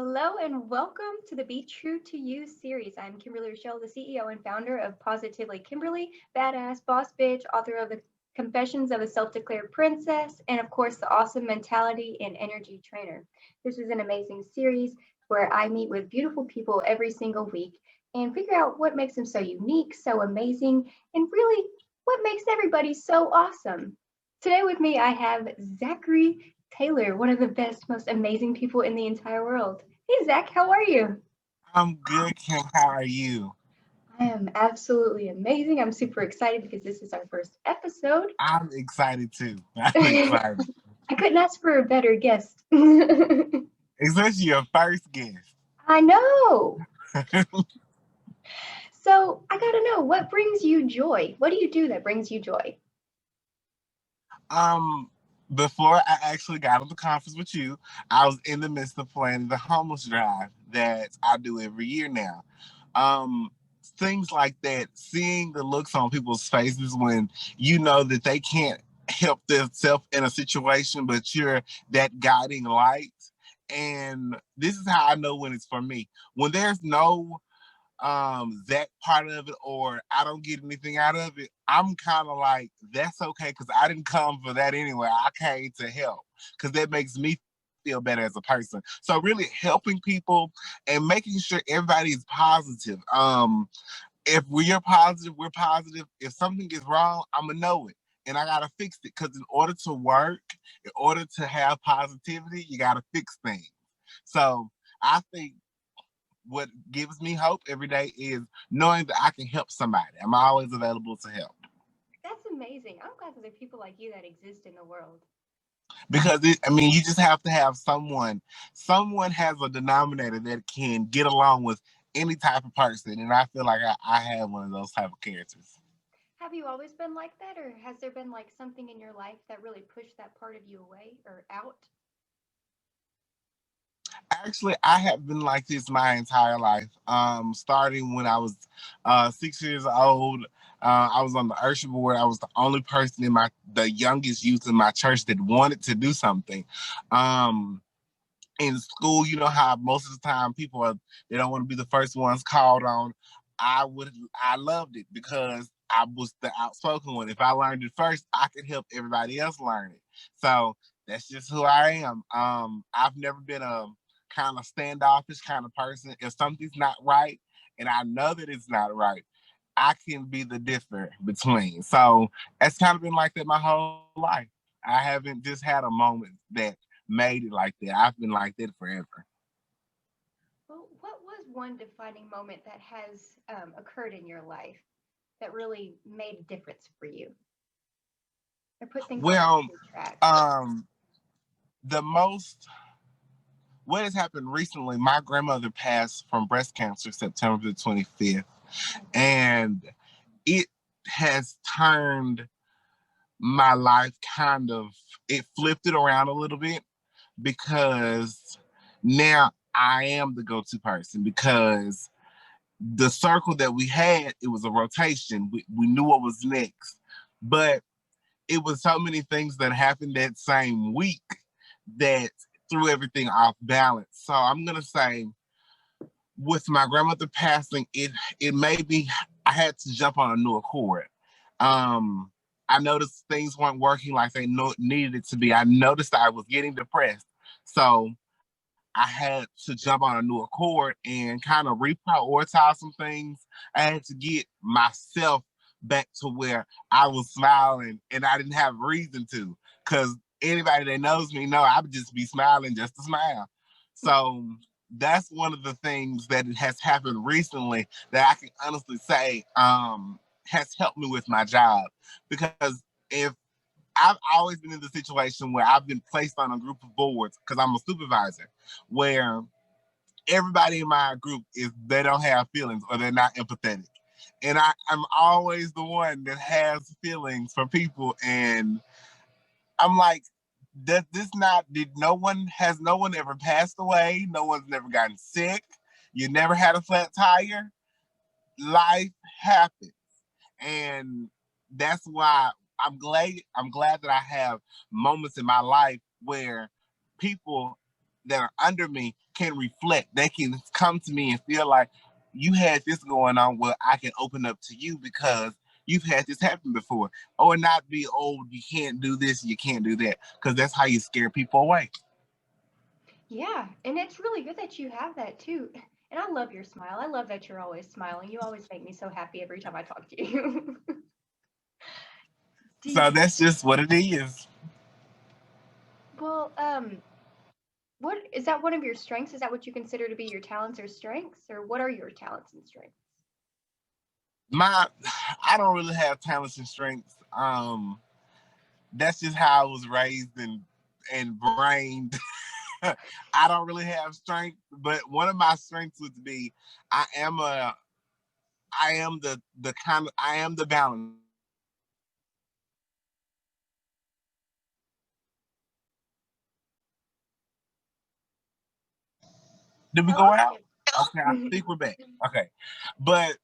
Hello and welcome to the Be True to You series. I'm Kimberly Rochelle, the CEO and founder of Positively Kimberly, badass boss bitch, author of the Confessions of a Self-Declared Princess, and of course, the awesome mentality and energy trainer. This is an amazing series where I meet with beautiful people every single week and figure out what makes them so unique, so amazing, and really what makes everybody so awesome. Today with me, I have Zachary Taylor, one of the best, most amazing people in the entire world. Hey, Zach, how are you? I'm good, Kim. How are you? I am absolutely amazing. I'm super excited because this is our first episode. I'm excited too. I'm I excited. couldn't ask for a better guest. I Especially your first guest. know. So I gotta know, what brings you joy? What do you do that brings you joy? um, Before I actually got on the conference with you, I was in the midst of planning the homeless drive that I do every year now. Um, Things like that, seeing the looks on people's faces when you know that they can't help themselves in a situation, but you're that guiding light. And this is how I know when it's for me. When there's no that part of it or I don't get anything out of it, I'm kind of like, that's okay because I didn't come for that anyway. I came to help because that makes me feel better as a person. So really helping people and making sure everybody is positive. If we're positive, we're positive. If something is wrong, I'm gonna know it and I gotta fix it because in order to work, in order to have positivity, you gotta fix things. So I think what gives me hope every day is knowing that I can help somebody. I'm always available to help That's amazing. I'm glad that there are people like you that exist in the world. because I mean, you just have to have someone. Someone has a denominator that can get along with any type of person, and I feel like I have one of those type of characters. Have you always been like that, or has there been like something in your life that really pushed that part of you away or out? Actually, I have been like this my entire life. Starting when I was 6 years old, I was on the usher board. I was the only person in the youngest youth in my church that wanted to do something. Um, in school, you know how most of the time they don't want to be the first ones called on. I loved it because I was the outspoken one. If I learned it first, I could help everybody else learn it. So that's just who I am. I've never been a kind of standoffish kind of person. If something's not right and I know that it's not right, I can be the differ between. So it's kind of been like that my whole life. I haven't just had a moment that made it like that. I've been like that forever. Well, what was one defining moment that has occurred in your life that really made a difference for you or put things on a Well, good track? um, the most what has happened recently, my grandmother passed from breast cancer September the 25th. And it has turned my life it flipped it around a little bit because now I am the go-to person because the circle that we had, it was a rotation. We knew what was next. But it was so many things that happened that same week that threw everything off balance. So I'm gonna say with my grandmother passing, it made me I had to jump on a new accord. Um I noticed things weren't working like they needed it to be. I noticed I was getting depressed. So I had to jump on a new accord and kind of reprioritize some things. I had to get myself back to where I was smiling and I didn't have reason to. Because anybody that knows me know I would just be smiling just to smile. So that's one of the things that has happened recently that I can honestly say has helped me with my job. Because if I've always been in the situation where I've been placed on a group of boards because I'm a supervisor, where everybody in my group is they don't have feelings or they're not empathetic. And I'm always the one that has feelings for people. And I'm like, that this not did no one ever passed away, no one's never gotten sick, you never had a flat tire. Life happens. And that's why I'm glad that I have moments in my life where people that are under me can reflect. They can come to me and feel like you had this going on. Well, I can open up to you because you've had this happen before. Or not be, oh, you can't do this, you can't do that. Because that's how you scare people away. Yeah, and it's really good that you have that too. And I love your smile. I love that you're always smiling. You always make me so happy every time I talk to you. Do So you, that's just what it is. well, what is that one of your strengths? Is that what you consider to be your talents or strengths? Or what are your talents and strengths? I don't really have talents and strengths. That's just how I was raised and brained. I don't really have strength, but one of my strengths would be I am a I am the kind of I am the balance. Did we I go lost out? Okay, I you. think we're back. Okay, but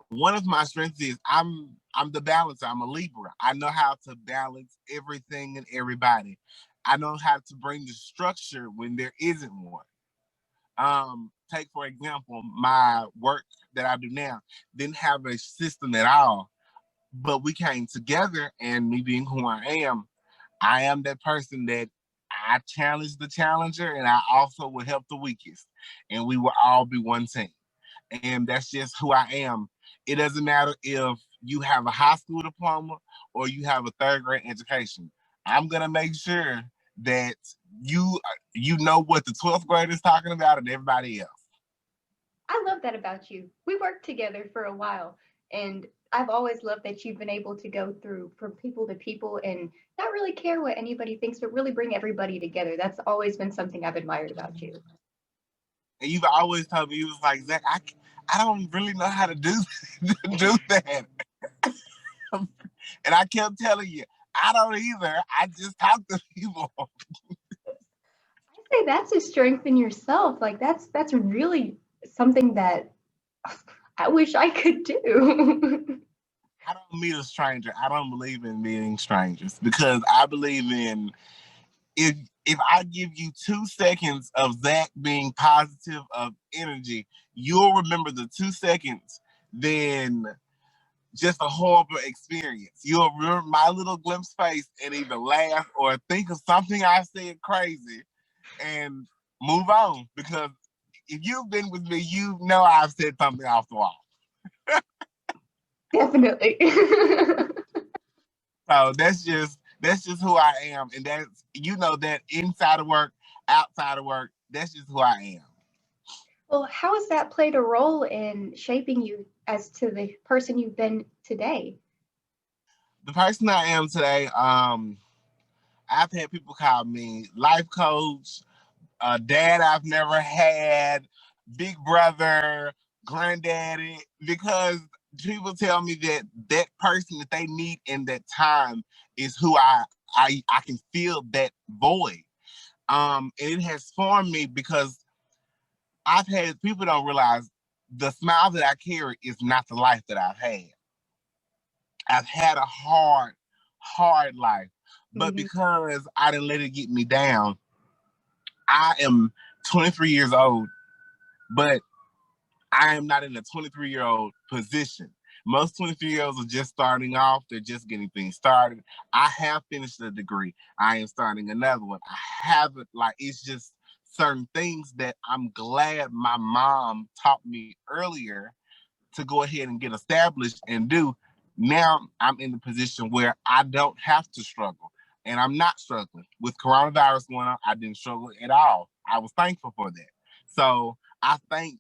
one of my strengths is I'm the balancer. I'm a Libra. I know how to balance everything and everybody. I know how to bring the structure when there isn't one. Take for example, my work that I do now didn't have a system at all, but we came together, and me being who I am that person that I challenge the challenger, and I also will help the weakest, and we will all be one team. And that's just who I am. It doesn't matter if you have a high school diploma or you have a third grade education. I'm gonna make sure that you you know what the 12th grade is talking about and everybody else. I love that about you. We worked together for a while, and I've always loved that you've been able to go through from people to people and not really care what anybody thinks, but really bring everybody together. That's always been something I've admired about you. And you've always told me, you was like, Zach, I don't really know how to do do that. And I kept telling you, I don't either. I just talk to people. I say that's a strength in yourself. Like that's really something that I wish I could do. I don't meet a stranger. I don't believe in meeting strangers because I believe in if if I give you 2 seconds of Zach being positive of energy, you'll remember the 2 seconds, then just a horrible experience. You'll remember my little glimpse face and either laugh or think of something I said crazy and move on. Because if you've been with me, you know I've said something off the wall. Definitely. So that's just who I am, and that's that inside of work, outside of work, that's just who I am. Well, how has that played a role in shaping you as to the person you've been today? The person I am today, I've had people call me life coach, dad I've never had, big brother, granddaddy, because people tell me that that person that they need in that time is who I can feel that void. And it has formed me because I've had people don't realize the smile that I carry is not the life that I've had. I've had a hard life, but Mhm. because I didn't let it get me down, I am 23 years old, but I am not in a 23-year-old position. Most 23-year-olds are just starting off. They're just getting things started. I have finished a degree. I am starting another one. I haven't, it's just certain things that I'm glad my mom taught me earlier to go ahead and get established and do. Now I'm in the position where I don't have to struggle. And I'm not struggling. With coronavirus going on, I didn't struggle at all. I was thankful for that. So I think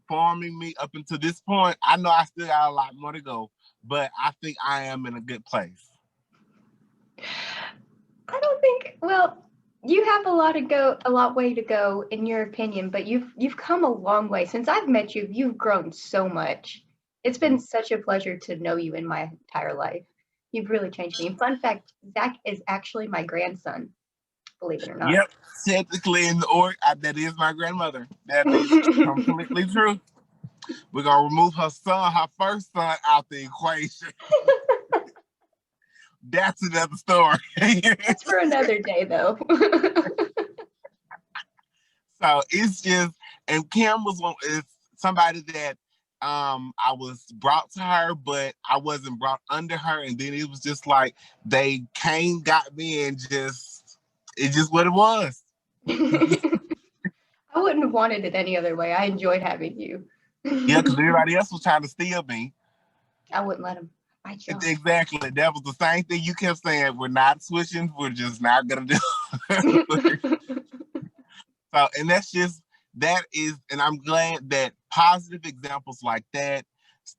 forming me up until this point, I know I still got a lot more to go, but I think I am in a good place. I don't think, well, you have a lot way to go in your opinion, but you've come a long way. Since I've met you, you've grown so much. It's been such a pleasure to know you in my entire life. You've really changed me. And fun fact, Zach is actually my grandson, believe it or not. Yep, technically in the org, that is my grandmother. That is completely true. We're gonna remove her son, her first son, out the equation. That's another story. That's for another day, though. So it's just, and Kim was one, is somebody that I was brought to her, but I wasn't brought under her. And then it was just like they came, got me, and just it's just what it was. I wouldn't have wanted it any other way. I enjoyed having you. Yeah, because everybody else was trying to steal me. I wouldn't let him bite you off. Exactly. That was the same thing you kept saying. We're not switching. We're just not gonna do it. So, and that is, and I'm glad that positive examples like that,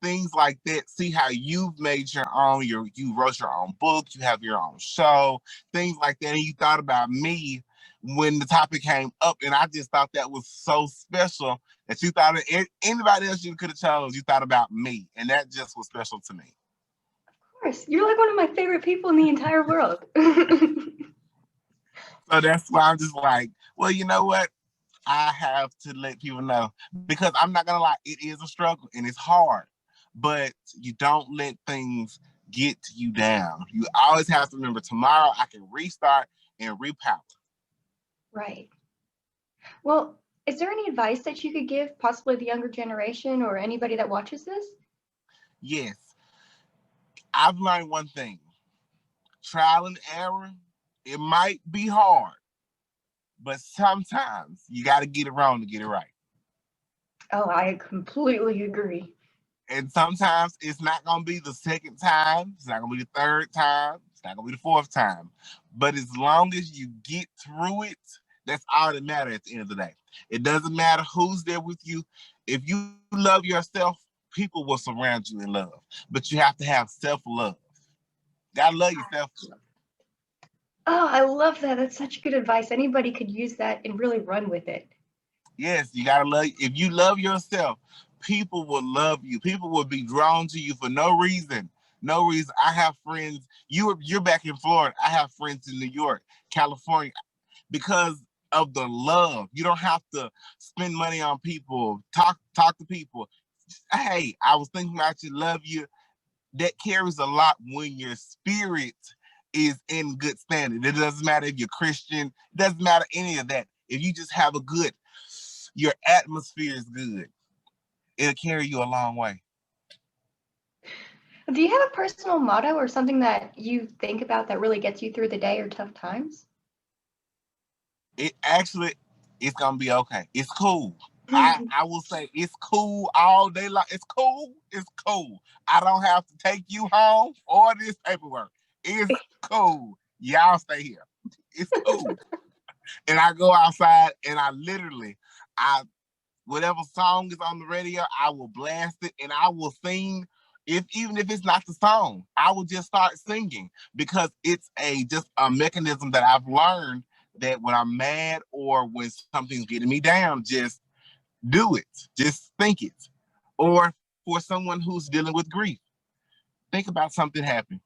things like that, see how you've made your own, you wrote your own book, you have your own show, things like that, and you thought about me when the topic came up, and I just thought that was so special that you thought of anybody else you could have chose, you thought about me, and that just was special to me. Of course, you're like one of my favorite people in the entire world. So that's why I'm just like, well, you know what? I have to let people know, because I'm not gonna lie, it is a struggle and it's hard, but you don't let things get you down. You always have to remember, tomorrow I can restart and repower. Right. Well, is there any advice that you could give possibly the younger generation or anybody that watches this? Yes, I've learned one thing: trial and error. It might be hard, but sometimes you got to get it wrong to get it right. Oh, I completely agree. And sometimes it's not going to be the second time. It's not going to be the third time. It's not going to be the fourth time. But as long as you get through it, that's all that matters at the end of the day. It doesn't matter who's there with you. If you love yourself, people will surround you in love. But you have to have self-love. Got to love yourself. Oh, I love that. That's such good advice. Anybody could use that and really run with it. Yes, you got to love. If you love yourself, people will love you. People will be drawn to you for no reason. No reason. I have friends. You're back in Florida. I have friends in New York, California, because of the love. You don't have to spend money on people. Talk to people. Hey, I was thinking about you. Love you. That carries a lot when your spirit is in good standing. It doesn't matter if you're Christian. It doesn't matter any of that. If you just have your atmosphere is good, it'll carry you a long way. Do you have a personal motto or something that you think about that really gets you through the day or tough times? It actually, it's gonna be okay. It's cool. I will say it's cool all day long. It's cool. It's cool. I don't have to take you home or this paperwork. It's cool. Y'all stay here. It's cool. And I go outside and I whatever song is on the radio, I will blast it and I will sing. Even if it's not the song, I will just start singing, because it's just a mechanism that I've learned, that when I'm mad or when something's getting me down, just do it. Just think it. Or for someone who's dealing with grief, think about something happened.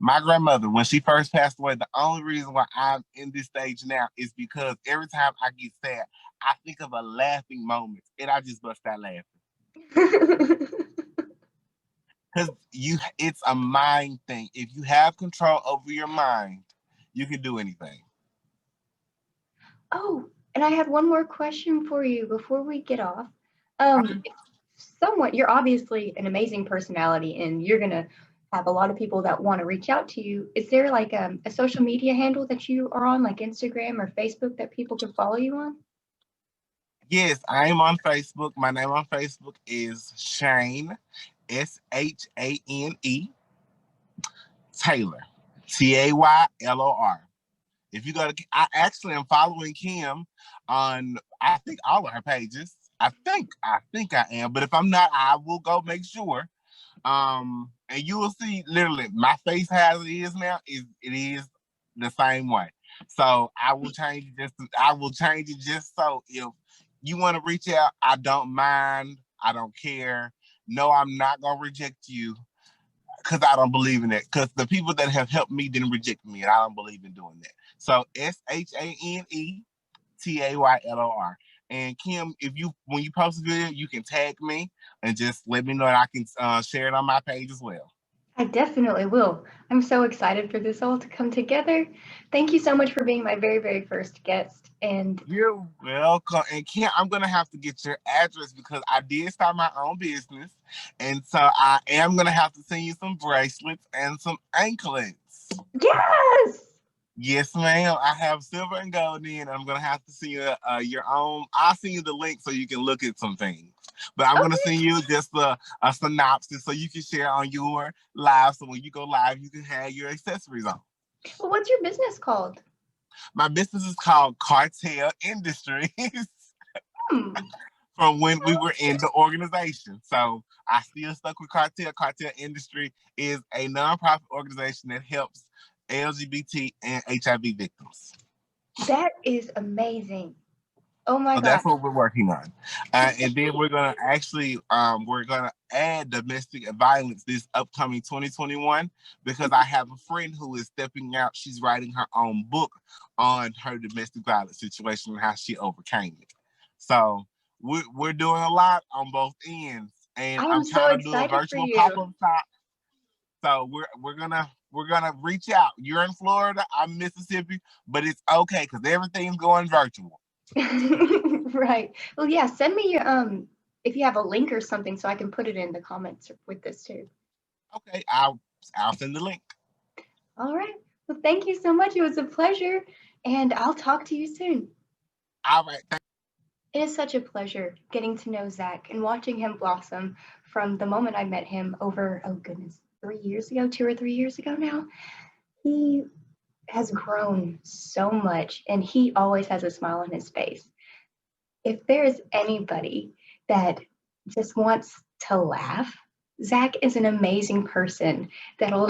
My grandmother, when she first passed away, the only reason why I'm in this stage now is because every time I get sad, I think of a laughing moment and I just bust out laughing. Because it's a mind thing. If you have control over your mind, you can do anything. Oh, and I had one more question for you before we get off. You're obviously an amazing personality and you're going to have a lot of people that want to reach out to you. Is there like a social media handle that you are on, like Instagram or Facebook, that people can follow you on? Yes, I am on Facebook. My name on Facebook is Shane, Shane Taylor, Taylor. If you go to, I actually am following Kim on, I think, all of her pages. I think I am, but if I'm not, I will go make sure. And you will see, literally, my face as it is now it is the same way. So I will change it just so if you want to reach out, I don't mind. I don't care. No, I'm not gonna reject you, because I don't believe in it. Because the people that have helped me didn't reject me, and I don't believe in doing that. So ShaneTaylor. And Kim, when you post a video, you can tag me and just let me know, and I can share it on my page as well. I definitely will. I'm so excited for this all to come together. Thank you so much for being my very, very first guest. And You're welcome. And Kim, I'm gonna have to get your address because I did start my own business, and so I am gonna have to send you some bracelets and some anklets. yes! Yes, ma'am. I have silver and gold in. I'm gonna have to send you your own. I'll send you the link so you can look at some things. But I'm gonna Okay. send you just a synopsis so you can share on your live. So when you go live, you can have your accessories on. Well, what's your business called? My business is called Cartel Industries Hmm. from when we were in the organization. So I still stuck with Cartel. Cartel Industry is a nonprofit organization that helps LGBT and HIV victims. That is amazing. Oh my So that's gosh. what we're working on. And then we're gonna add domestic violence this upcoming 2021 because I have a friend who is stepping out. She's writing her own book on her domestic violence situation and how she overcame it. So we're doing a lot on both ends, and I am I'm so trying to do a excited for virtual you. pop-up shop. So we're gonna reach out. You're in Florida, I'm Mississippi, but it's okay because everything's going virtual. Right. Well, yeah, send me your if you have a link or something so I can put it in the comments with this too. Okay, I'll send the link. All right. Well, thank you so much. It was a pleasure, and I'll talk to you soon. All right. It is such a pleasure getting to know Zach and watching him blossom from the moment I met him over, oh goodness, 3 years ago, 2 or 3 years ago now. He has grown so much and he always has a smile on his face. If there's anybody that just wants to laugh, Zach is an amazing person that'll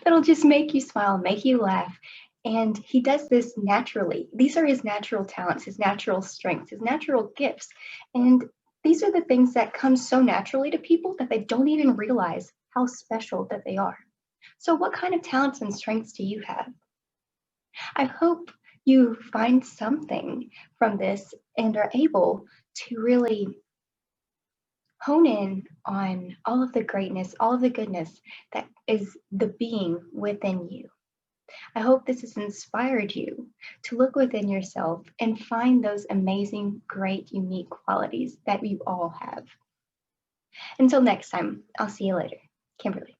that'll just make you smile, make you laugh. And he does this naturally. These are his natural talents, his natural strengths, his natural gifts. And these are the things that come so naturally to people that they don't even realize how special that they are. So what kind of talents and strengths do you have? I hope you find something from this and are able to really hone in on all of the greatness, all of the goodness that is the being within you. I hope this has inspired you to look within yourself and find those amazing, great, unique qualities that you all have. Until next time, I'll see you later. Kimberly.